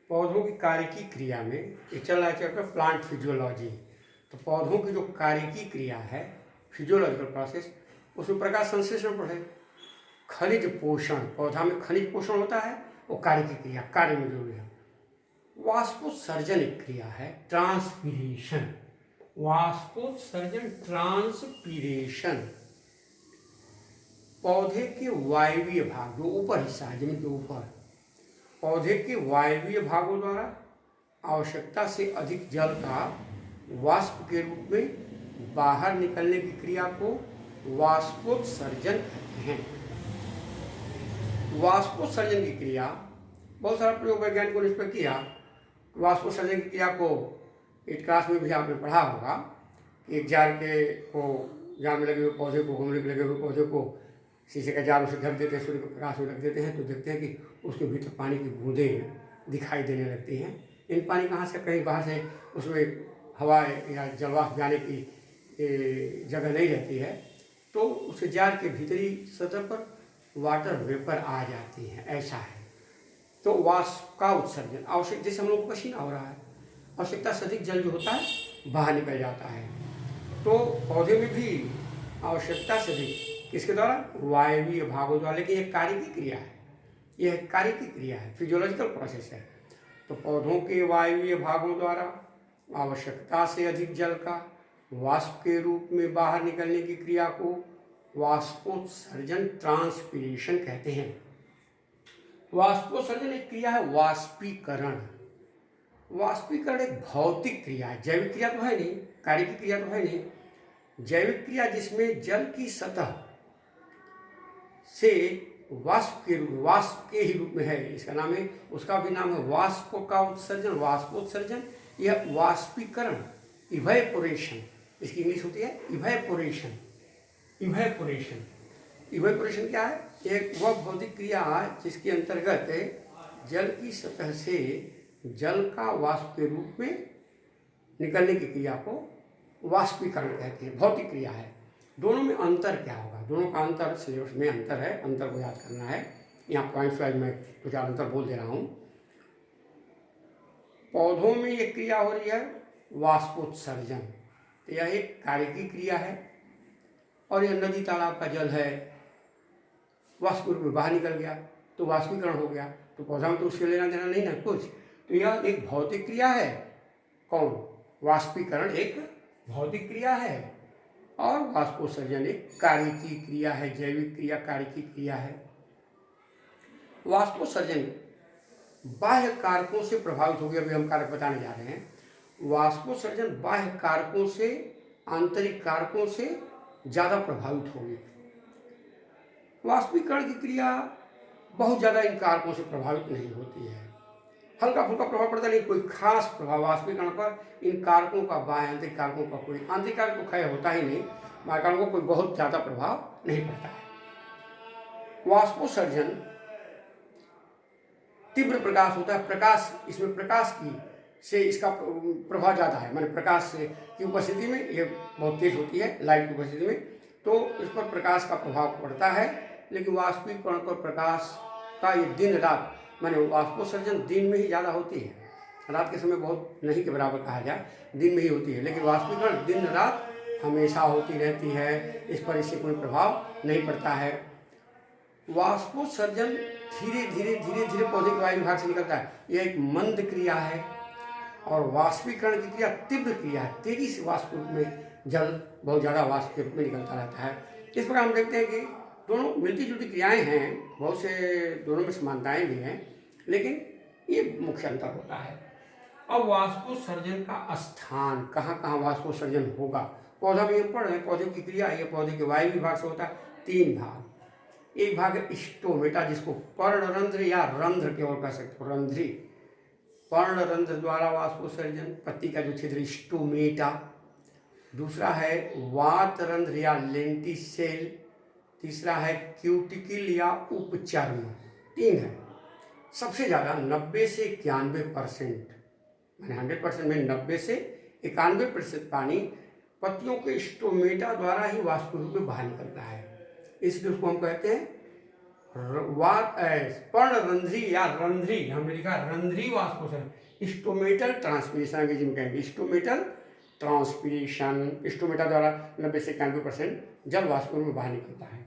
पौधों की कार्यकी क्रिया में ये चल रहा है चैप्टर प्लांट फिजियोलॉजी। तो पौधों की जो कार्यकी क्रिया है, फिजियोलॉजिकल प्रोसेस, उसमें प्रकाश संश्लेषण पढ़े। खनिज पोषण, पौधा में खनिज पोषण होता है, वो कार्यकी क्रिया कार्य में जरूरी है। वाष्पोत्सर्जन एक क्रिया है, ट्रांसपीरेशन। वाष्पोत्सर्जन, ट्रांसपीरेशन, पौधे के वायवीय भाग जो ऊपर हिस्सा है जमीन के ऊपर, पौधे के वायवीय भागों द्वारा आवश्यकता से अधिक जल का वाष्प के रूप में बाहर निकलने की क्रिया को वाष्पोत्सर्जन कहते हैं। वाष्पोत्सर्जन की क्रिया बहुत सारा प्रयोग वैज्ञानिकों ने इस पर किया। वाष्पोत्सर्जन की क्रिया को एक क्लास में भी आपने पढ़ा होगा कि एक जार में लगे हुए पौधे को, गमले में लगे हुए पौधे को शीशे का जार उसे ढक देते हैं, सूर्य के प्रकाश में रख देते हैं, तो देखते हैं कि उसके भीतर पानी की बूंदें दिखाई देने लगती हैं। इन पानी कहाँ से, कहीं बाहर से उसमें हवा या जलवाष्प जाने की जगह नहीं रहती है, तो उस जार के भीतरी सतह पर वाटर वेपर आ जाती हैं, ऐसा है। तो वाष्प का उत्सर्जन आवश्यक, जैसे हम लोग को पसीना हो रहा है, आवश्यकता से अधिक जल जो होता है बाहर निकल जाता है। तो पौधे में भी आवश्यकता से अधिक किसके द्वारा, वायवीय भागों द्वारा, लेकिन यह कार्य की क्रिया है, यह कार्य की क्रिया है, फिजियोलॉजिकल प्रोसेस है। तो पौधों के वायवीय भागों द्वारा आवश्यकता से अधिक जल का वाष्प के रूप में बाहर निकलने की क्रिया को वाष्पोत्सर्जन, ट्रांसपीरेशन कहते हैं। वाष्पोत्सर्जन एक क्रिया है वाष्पीकरण। वाष्पीकरण एक भौतिक क्रिया है, जैविक क्रिया तो है नहीं, कार्य की क्रिया तो है नहीं। जैविक क्रिया जिसमें जल की सतह से वाष्प के ही रूप में है, इसका नाम है, उसका भी नाम है वाष्प का उत्सर्जन, वाष्पोत्सर्जन। यह वाष्पीकरण, इवेपोरेशन, इसकी इंग्लिश होती है इवेपोरेशन। इवेपोरेशन, इवेपोरेशन क्या है, एक वह भौतिक क्रिया जिसके अंतर्गत जल की सतह से जल का वाष्प के रूप में निकलने की क्रिया को वाष्पीकरण कहते हैं, भौतिक क्रिया है। दोनों में अंतर क्या होगा, दोनों का अंतर सिलेबस में अंतर है, अंतर को याद करना है। यहाँ पॉइंट्स वाइज मैं कुछ अंतर बोल दे रहा हूँ। पौधों में ये क्रिया हो रही है वाष्पोत्सर्जन, तो यह एक कार्य की क्रिया है। और यह नदी तालाब का जल है, वाष्प रूप में बाहर निकल गया तो वाष्पीकरण हो गया, तो पौधा में तो उससे लेना देना नहीं ना कुछ। तो यह एक भौतिक क्रिया है। कौन, वाष्पीकरण एक भौतिक क्रिया है और वाष्पोत्सर्जन एक कार्य की क्रिया है, जैविक क्रिया, कार्य की क्रिया है। वाष्पोत्सर्जन बाह्य कारकों से प्रभावित हो गया, अभी हम कारक बताने जा रहे हैं। वाष्पोत्सर्जन बाह्य कारकों से, आंतरिक कारकों से ज़्यादा प्रभावित होगी। वाष्पीकरण की क्रिया बहुत ज़्यादा इन कारकों से प्रभावित नहीं होती है, हल्का फुल्का प्रभाव पड़ता नहीं, कोई खास प्रभाव वाष्पीकरण पर इन कारकों का, बाह्य आंतरिक कारकों का, कोई आंतरिक कारक तो क्षय होता ही नहीं, बाह्य कारकों को कोई बहुत ज़्यादा प्रभाव नहीं पड़ता है। वाष्पोत्सर्जन तीव्र प्रकाश होता है, प्रकाश, इसमें प्रकाश की से इसका प्रभाव ज़्यादा है, माने प्रकाश से की उपस्थिति में ये बहुत तेज होती है, लाइट की उपस्थिति में, तो इस पर प्रकाश का प्रभाव पड़ता है। लेकिन वाष्पीकरण पर प्रकाश का ये दिन रात, माने वाष्पोत्सर्जन दिन में ही ज़्यादा होती है, रात के समय बहुत नहीं के बराबर कहा जाए, दिन में ही होती है। लेकिन वाष्पीकरण दिन रात हमेशा होती रहती है, इस पर इससे कोई प्रभाव नहीं पड़ता है। वाष्पोत्सर्जन धीरे धीरे पौधे के वायु विभाग से निकलता है, यह एक मंद क्रिया है। और वाष्पीकरण की क्रिया तीव्र क्रिया है, तेजी से वाष्प रूप में जल बहुत ज़्यादा वाष्प के रूप में निकलता रहता है। इस प्रकार हम देखते हैं कि दोनों मिलती जुलती क्रियाएं हैं, बहुत से दोनों में समानताएं भी हैं, लेकिन ये मुख्य अंतर होता है। अब वाष्पोत्सर्जन का स्थान, कहाँ कहाँ वाष्पोत्सर्जन होगा, पौधा में हम पढ़ रहे हैं, पौधे की क्रिया, ये पौधे के वायु विभाग से होता है। 3 भाग, एक भाग है स्टोमेटा, जिसको पर्णरंध्र या रंध्र केवल कह सकते हो, रंध्री, पर्णरंध्र द्वारा वाष्पोत्सर्जन, पत्ती का जो छिद्र स्टोमेटा। दूसरा है वातरंध्र या लेंटिसेल। तीसरा है क्यूटिकल या उपचर्म। 3 है। सबसे ज़्यादा 90 से 91%, मैंने 100% में 90 से 91% पानी पत्तियों के स्टोमेटा द्वारा ही वाष्प रूप में बाहर निकलता है, इसलिए उसको हम कहते हैं पर्णरंध्री या रंध्री, हमने लिखा रंध्री वाष्पोषण, स्टोमेटल ट्रांसपीरेशन अंग्रेजी में कहेंगे, स्टोमेटल ट्रांसपीरेशन। स्टोमेटा द्वारा 90 से 91% जल वाष्प में बाहर निकलता है।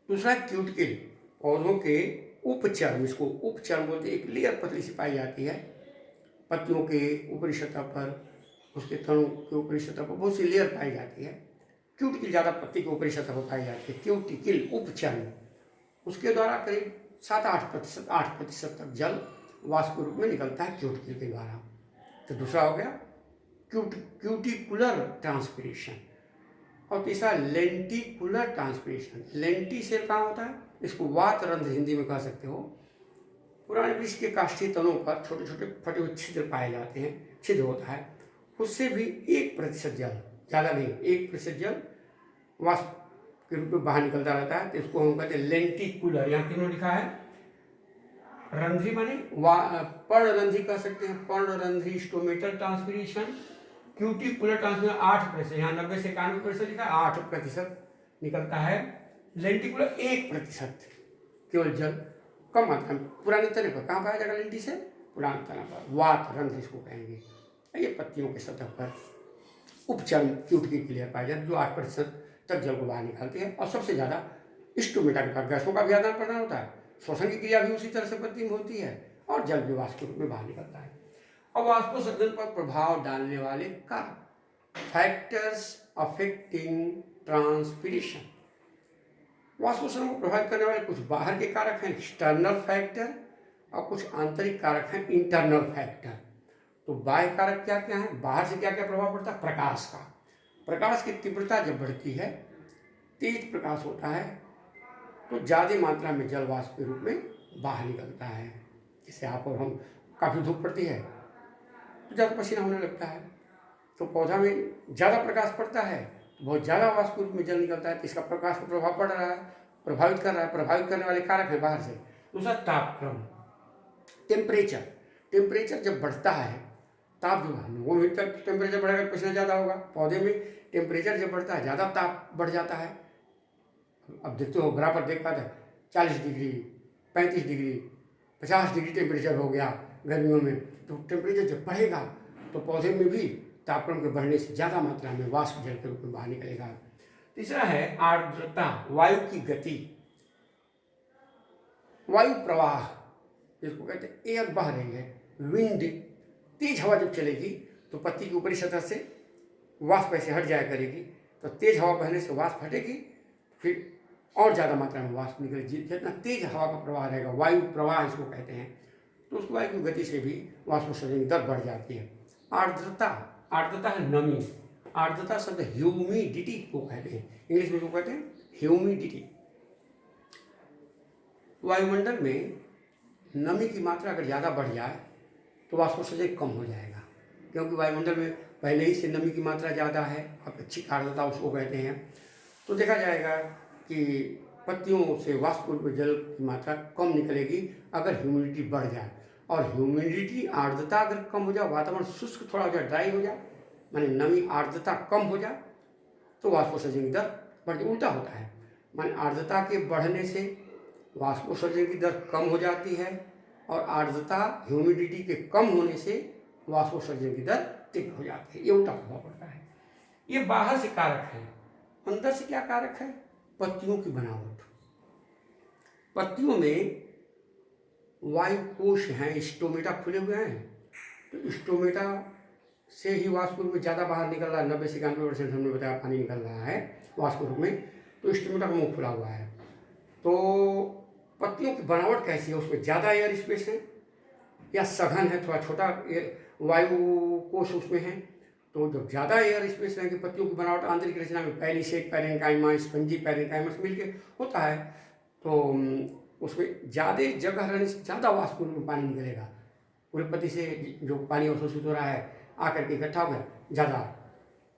दूसरा क्यूटिकल, पौधों के उपचर्म, इसको उपचर्म बोलते हैं, एक लेयर पतली सी पाई जाती है पत्तियों के ऊपरी सतह पर, उसके तनों के ऊपरी सतह पर बहुत सी लेयर पाई जाती है। क्यूटिकल ज़्यादा पत्ती के ऊपरी सतह पर पाई जाती है, क्यूटिकल उपचर्म, उसके द्वारा करीब 7-8% तक जल वाष्प के रूप में निकलता है क्यूटिकल के द्वारा। तो दूसरा हो गया क्यूटिकुलर ट्रांसपीरेशन। और तीसरा लेंटिकुलर ट्रांसपीरेशन। लेंटी से कहाँ होता है, इसको वात रंध्र हिंदी में कह सकते हो। पुराने वृक्ष के काष्ठीय तनों पर छोटे छोटे फटे हुए छिद्र पाए जाते हैं, छिद्र होता है, उससे भी 1% जल, ज़्यादा नहीं, 1% जल वाष्प के रूप में बाहर निकलता रहता है। तो इसको हम कहते हैं लेंटिकुलर। यहाँ तीनों लिखा है, रंध्री माने पर्णरंध्री कह सकते हैं, पर्णरंध्री स्टोमेटल ट्रांसपीरेशन, क्यूटिकुलर ट्रांसपीरेशन 8%, यहाँ 90 से 91% लिखा है, 8% निकलता है। लेंटिकुलर 1% केवल जल कम मात्रा में पुराने तने पर। कहाँ पाया जाएगा लेंटी से, पुराने तना पर, वात रंध्र इसको कहेंगे। ये पत्तियों के सतह पर उपचर्म क्यूटिकल क्लियर पाया जाता है, जो 8% तक जल को बाहर निकालती है। और सबसे ज़्यादा स्टोमेटा के पास गैसों का भी आदान प्रदान होता है, श्वसन की क्रिया भी उसी तरह से पत्ती में होती है, और जल भी वाष्प के रूप में बाहर निकलता है। और वाष्पोत्सर्जन पर प्रभाव डालने वाले कारक, फैक्टर्स अफेक्टिंग ट्रांसपीरेशन। वाष्पोत्सर्जन को प्रभावित करने वाले कुछ बाहर के कारक हैं, एक्सटर्नल फैक्टर, और कुछ आंतरिक कारक हैं, इंटरनल फैक्टर। तो बाह्य कारक क्या क्या है, बाहर से क्या क्या प्रभाव पड़ता है, प्रकाश का। प्रकाश की तीव्रता जब बढ़ती है, तेज प्रकाश होता है, तो ज़्यादा मात्रा में जल वाष्प के रूप में बाहर निकलता है। जैसे आप और हम, काफ़ी धूप पड़ती है तो ज़्यादा पसीना होने लगता है, तो पौधा में ज़्यादा प्रकाश पड़ता है तो बहुत ज़्यादा वाष्प के रूप में जल निकलता है। तो इसका प्रकाश का प्रभाव पड़ रहा है, प्रभावित कर रहा है। प्रभावित करने वाले कारक है बाहर से। दूसरा तापक्रम, टेम्परेचर। टेम्परेचर जब बढ़ता है, ताप जो है वो भी टेम्परेचर बढ़ेगा, पसीना ज़्यादा होगा। पौधे में टेम्परेचर जब बढ़ता है, ज़्यादा ताप बढ़ जाता है। अब देखते हो ग्राफ पर देख पाते हैं, 40 डिग्री, 35 डिग्री, 50 डिग्री टेम्परेचर हो गया गर्मियों में। तो टेम्परेचर जब बढ़ेगा तो पौधे में भी तापक्रम के बढ़ने से ज़्यादा मात्रा में वाष्प जल के रूप में बाहर निकलेगा। तीसरा है आर्द्रता, वायु की गति, वायु प्रवाह, जिसको कहते हैं एयर बह रही है, विंड। तेज हवा जब चलेगी तो पत्ती की ऊपरी सतह से वाष्प ऐसे हट जाया करेगी, तो तेज हवा बहने से वाष्प हटेगी, फिर और ज़्यादा मात्रा में वाष्प निकलेगी। जितना तेज हवा का प्रवाह रहेगा, वायु प्रवाह इसको कहते हैं, तो उसको वायु की गति से भी वाष्पोत्सर्जन की दर बढ़ जाती है। आर्द्रता, आर्द्रता है नमी। आर्द्रता शब्द ह्यूमिडिटी को कहते हैं, इंग्लिश में इसको कहते हैं ह्यूमिडिटी। वायुमंडल में नमी की मात्रा अगर ज़्यादा बढ़ जाए तो वाष्पोत्सर्जन कम हो जाएगा, क्योंकि वायुमंडल में पहले ही से नमी की मात्रा ज़्यादा है, अपेक्षित आर्द्रता उसको कहते हैं। तो देखा जाएगा कि पत्तियों से वाष्प रूप में जल की मात्रा कम निकलेगी अगर ह्यूमिडिटी बढ़ जाए। और ह्यूमिडिटी, आर्द्रता अगर कम हो जाए, वातावरण शुष्क थोड़ा हो जाए, ड्राई हो जाए, माने नमी आर्द्रता कम हो जाए, तो वाष्पोत्सर्जन की दर बढ़, उल्टा होता है। माने आर्द्रता के बढ़ने से वाष्पोत्सर्जन की दर कम हो जाती है, और आर्द्रता ह्यूमिडिटी के कम होने से वाष्पोत्सर्जन की दर तीव्र हो जाती है। ये उल्टा प्रभाव पड़ता है। ये बाहर से कारक है। अंदर से क्या कारक है, पत्तियों की बनावट। पत्तियों में वायु कोश हैं, स्टोमेटा खुले हुए हैं, तो स्टोमेटा से ही वाष्प रूप में ज़्यादा बाहर निकल रहा है। 90 से 91% हमने बताया पानी निकल रहा है वाष्प रूप में, तो स्टोमेटा का मुंह खुला हुआ है। तो पत्तियों की बनावट कैसी है, उसमें ज़्यादा एयर स्पेस है या सघन है, थोड़ा छोटा वायु कोश उसमें है। तो जब ज़्यादा एयर स्पेस रहेंगे, पत्तियों की बनावट आंतरिक रचना में पैलिसेड पैरेन्काइमा, स्पंजी पैरेन्काइमा से मिलकर होता है, तो उसमें ज़्यादा जगह रहने से ज़्यादा वाष्प में पानी निकलेगा। पूरी पत्ती से जो पानी अवशोषित हो रहा है आकर के इकट्ठा हो गया, ज़्यादा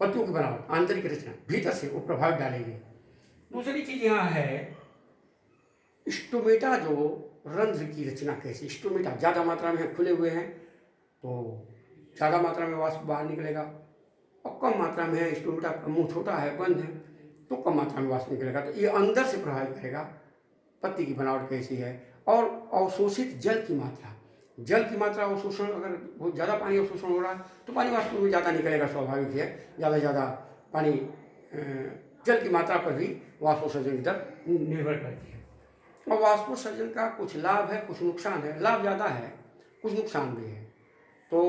पत्तियों की बनावट आंतरिक रचना भीतर से वो प्रभाव डालेगी। दूसरी चीज़ यहाँ है स्टोमेटा, जो रंध्र की रचना कैसी, स्टोमेटा ज़्यादा मात्रा में खुले हुए हैं तो ज़्यादा मात्रा में वाष्प बाहर निकलेगा, और कम मात्रा में है, स्टोमेटा का मुंह छोटा है, बंद है, तो कम मात्रा में वाष्प निकलेगा। तो ये अंदर से प्रभावित करेगा पत्ती की बनावट कैसी है, और अवशोषित जल की मात्रा अवशोषण, अगर बहुत ज़्यादा पानी अवशोषण हो रहा है तो पानी वाष्प में ज़्यादा निकलेगा, स्वाभाविक है। ज़्यादा से ज़्यादा पानी जल की मात्रा पर भी वाष्पोत्सर्जन की दर निर्भर करती है। और वाष्पोत्सर्जन का कुछ लाभ है, कुछ नुकसान है। लाभ ज़्यादा है, कुछ नुकसान भी है। तो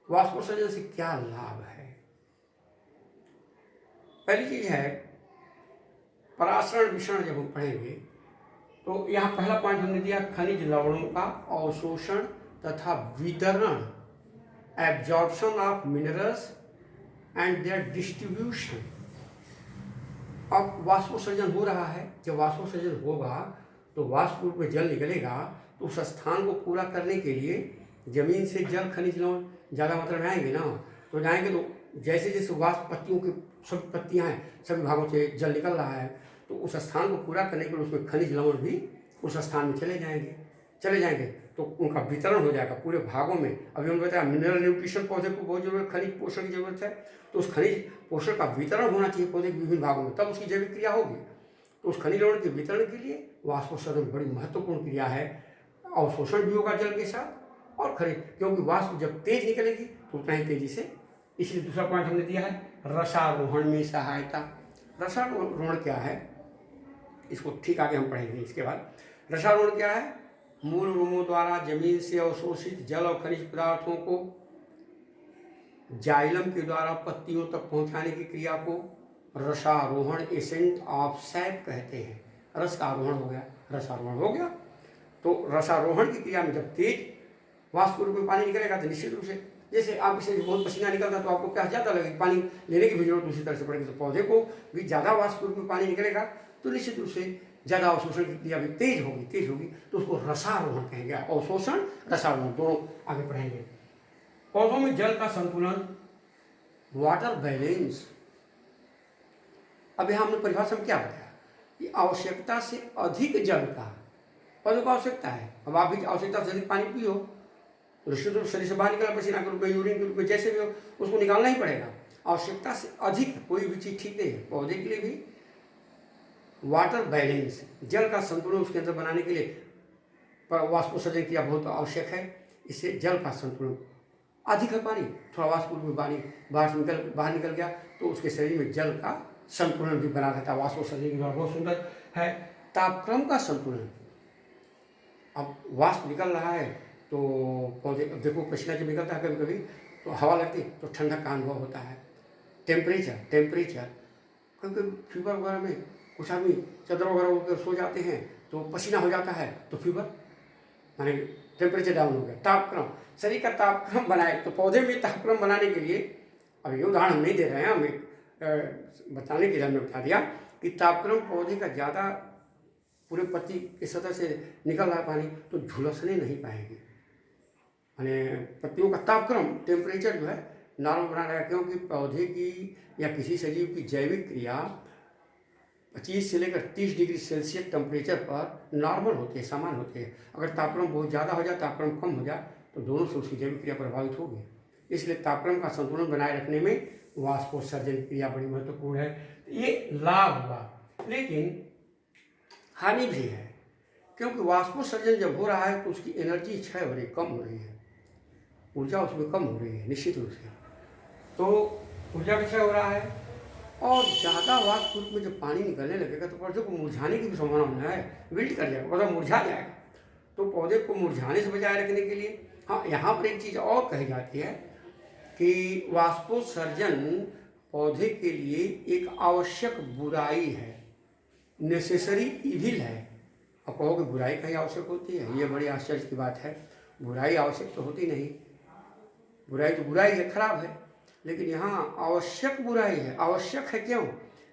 वाष्पोत्सर्जन से क्या लाभ है? पहली चीज़ है परासरण विषण। जब हम पढ़ेंगे तो यहाँ पहला पॉइंट हमने दिया, खनिज लवणों का अवशोषण तथा वितरण, absorption of minerals and there distribution. अब वाष्पोत्सर्जन हो रहा है, जब वाष्पोत्सर्जन होगा तो वाष्प रूप में जल निकलेगा, तो उस स्थान को पूरा करने के लिए जमीन से जल खनिज लवण ज़्यादा मात्रा में आएंगे ना, तो जाएंगे तो जैसे जैसे वाष्प पत्तियों की सभी पत्तियाँ हैं, सभी भागों से जल निकल रहा है, तो उस स्थान को पूरा करने के लिए उसमें खनिज लवण भी उस स्थान में चले जाएंगे तो उनका वितरण हो जाएगा पूरे भागों में। अभी हमने बताया मिनरल न्यूट्रिशन पौधे को बहुत जरूरत है, खनिज पोषण की जरूरत है, तो उस खनिज पोषण का वितरण होना चाहिए पौधे के विभिन्न भागों में, तब उसकी जैविक क्रिया होगी। तो उस खनिज लवण के वितरण के लिए वाष्पोत्सर्जन बड़ी महत्वपूर्ण क्रिया है। अवशोषण भी होगा जल के साथ और खनिज, क्योंकि वाष्प जब तेज निकलेगी तो उतना ही तेजी से, इसलिए दूसरा पॉइंट हमने दिया है रसारोहण में सहायता। रसारोहण क्या है, इसको ठीक आगे हम पढ़ेंगे इसके बाद। रसारोहण क्या है? मूल रूपों द्वारा जमीन से अवशोषित जल और खनिज पदार्थों को जाइलम के द्वारा पत्तियों तक पहुंचाने की क्रिया को रसारोहण, एसेंट ऑफ सैप कहते हैं। रस का आरोहण हो गया, रसारोहण हो गया। तो रसारोहण की क्रिया में जब तेज वाष्प रूप में पानी निकलेगा तो निश्चित रूप से, जैसे आपके शरीर बहुत पसीना निकलता है तो आपको प्यास ज़्यादा लगेगी, पानी लेने की भी जरूरत उसी तरह से पड़ेगी। तो पौधे को भी ज़्यादा वाष्प रूप में पानी निकलेगा तो निश्चित रूप से ज़्यादा अवशोषण की क्रिया भी तेज होगी, तो उसको रसारोहण कहेंगे। अवशोषण, रसारोहण दोनों आगे पढ़ेंगे। पौधों में जल का संतुलन, वाटर बैलेंस। अभी हमने परिभाषा में क्या बताया कि आवश्यकता से अधिक जल का पौधों को आवश्यकता है। अब आप भी आवश्यकता से अधिक पानी पियो तो निश्चित रूप शरीर से बाहर निकला पसीना के रूप में, यूरिन के रूप में, जैसे भी हो उसको निकालना ही पड़ेगा। आवश्यकता से अधिक कोई भी चीज़ ठीक नहीं है। पौधे के लिए भी वाटर बैलेंस, जल का संतुलन उसके अंदर बनाने के लिए वाष्पोत्सर्जन क्रिया बहुत आवश्यक है। इससे जल का संतुलन, अधिक है पानी, थोड़ा वाष्प में पानी बाहर निकल गया तो उसके शरीर में जल का संतुलन भी बना रहता है। वाष्पोत्सर्जन की द्वारा बहुत सुंदर है। तापक्रम का संतुलन, अब वाष्प निकल रहा है तो पौधे, देखो पसीना जब निकलता है कभी कभी तो हवा लगती तो ठंडक का अनुभव होता है। टेम्परेचर क्योंकि फीवर वगैरह में कुछ आदमी चादर वगैरह होकर सो जाते हैं तो पसीना हो जाता है तो फीवर, माने टेम्परेचर डाउन हो गया। तापक्रम, शरीर का तापक्रम बनाए, तो पौधे में तापक्रम बनाने के लिए, अब ये उदाहरण हम नहीं दे रहे हैं, हमें बताने के लिए हमने बता दिया कि तापक्रम पौधे का ज़्यादा पूरे पत्ती की सतह से निकल रहा है पानी तो झुलसने नहीं पाएंगे। माने पत्तियों का तापक्रम, टेम्परेचर जो है नॉर्मल बना रहेगा, क्योंकि पौधे की या किसी सजीव की जैविक क्रिया 25 से लेकर 30 डिग्री सेल्सियस टेम्परेचर पर नॉर्मल होती है, सामान्य होती है। अगर तापक्रम बहुत ज़्यादा हो जाए, तापक्रम कम हो जाए तो दोनों से उसकी जैविक क्रिया प्रभावित होगी। इसलिए तापक्रम का संतुलन बनाए रखने में वाष्पोत्सर्जन क्रिया बड़ी महत्वपूर्ण है। ये लाभ हुआ, लेकिन हानि भी है, क्योंकि वाष्पोत्सर्जन जब हो रहा है तो उसकी एनर्जी क्षय हो रही, कम हो रही है, ऊर्जा उसमें कम हो रही है निश्चित रूप से। तो ऊर्जा का क्षय हो रहा है और ज़्यादा वाष्प रूप में जब पानी निकलने लगेगा तो पौधे को मुरझाने की भी संभावना है, विल्ट कर जाएगा, पौधा मुरझा जाएगा। तो पौधे को मुरझाने से बचाए रखने के लिए, हाँ, यहाँ पर एक चीज़ और कही जाती है कि वाष्पोत्सर्जन पौधे के लिए एक आवश्यक बुराई है, नेसेसरी इविल है। अब कहोगे बुराई कहीं आवश्यक होती है? ये बड़ी आश्चर्य की बात है। बुराई आवश्यक तो होती नहीं, बुराई तो बुराई है, खराब है, लेकिन यहाँ आवश्यक बुराई है। आवश्यक है क्यों?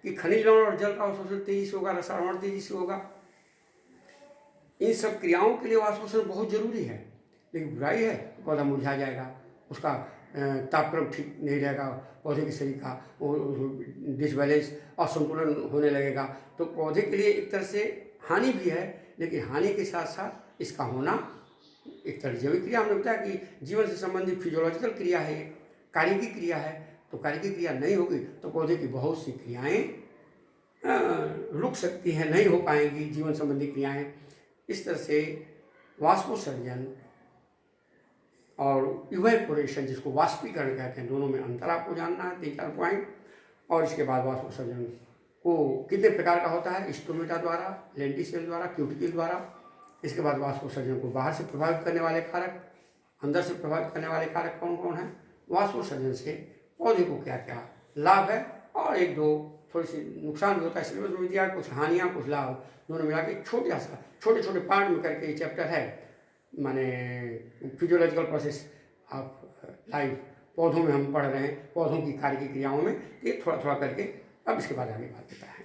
कि खनिज लवण और जल का अवशोषण तेजी से होगा, रसारोहण तेजी से होगा, इन सब क्रियाओं के लिए वाष्पोत्सर्जन बहुत जरूरी है। लेकिन बुराई है, पौधा मुरझा जाएगा, उसका तापक्रम ठीक नहीं रहेगा, पौधे के शरीर का डिसबैलेंस, असंतुलन होने लगेगा। तो पौधे के लिए एक तरह से हानि भी है, लेकिन हानि के साथ साथ इसका होना एक तरह जैविक क्रिया, हमने बताया कि जीवन से संबंधित फिजियोलॉजिकल क्रिया है, कार्य की क्रिया है। तो कार्य की क्रिया नहीं होगी तो पौधे की बहुत सी क्रियाएँ रुक सकती हैं, नहीं हो पाएंगी जीवन संबंधी क्रियाएं। इस तरह से वाष्पोत्सर्जन और इवेपोरेशन, जिसको वाष्पीकरण कहते हैं, दोनों में अंतर आपको जानना है, 3-4 पॉइंट। और इसके बाद वाष्पोत्सर्जन को कितने प्रकार का होता है, स्टोमेटा द्वारा, लेंटिसेल द्वारा, क्यूटिकल द्वारा। इसके बाद वाष्पोत्सर्जन को बाहर से प्रभावित करने वाले कारक, अंदर से प्रभावित करने वाले कारक कौन कौन हैं, वाष्पोत्सर्जन से पौधे को क्या क्या लाभ है, और 1-2 थोड़ी सी नुकसान भी होता है। सिलेबस में दिया कुछ हानियाँ कुछ लाभ, दोनों मिला के छोटे छोटे पार्ट में करके ये चैप्टर है, माने फिजियोलॉजिकल प्रोसेस ऑफ लाइफ। पौधों में हम पढ़ रहे हैं, पौधों की कार्य की क्रियाओं में, ये थोड़ा थोड़ा करके अब इसके बाद आगे बात देता है।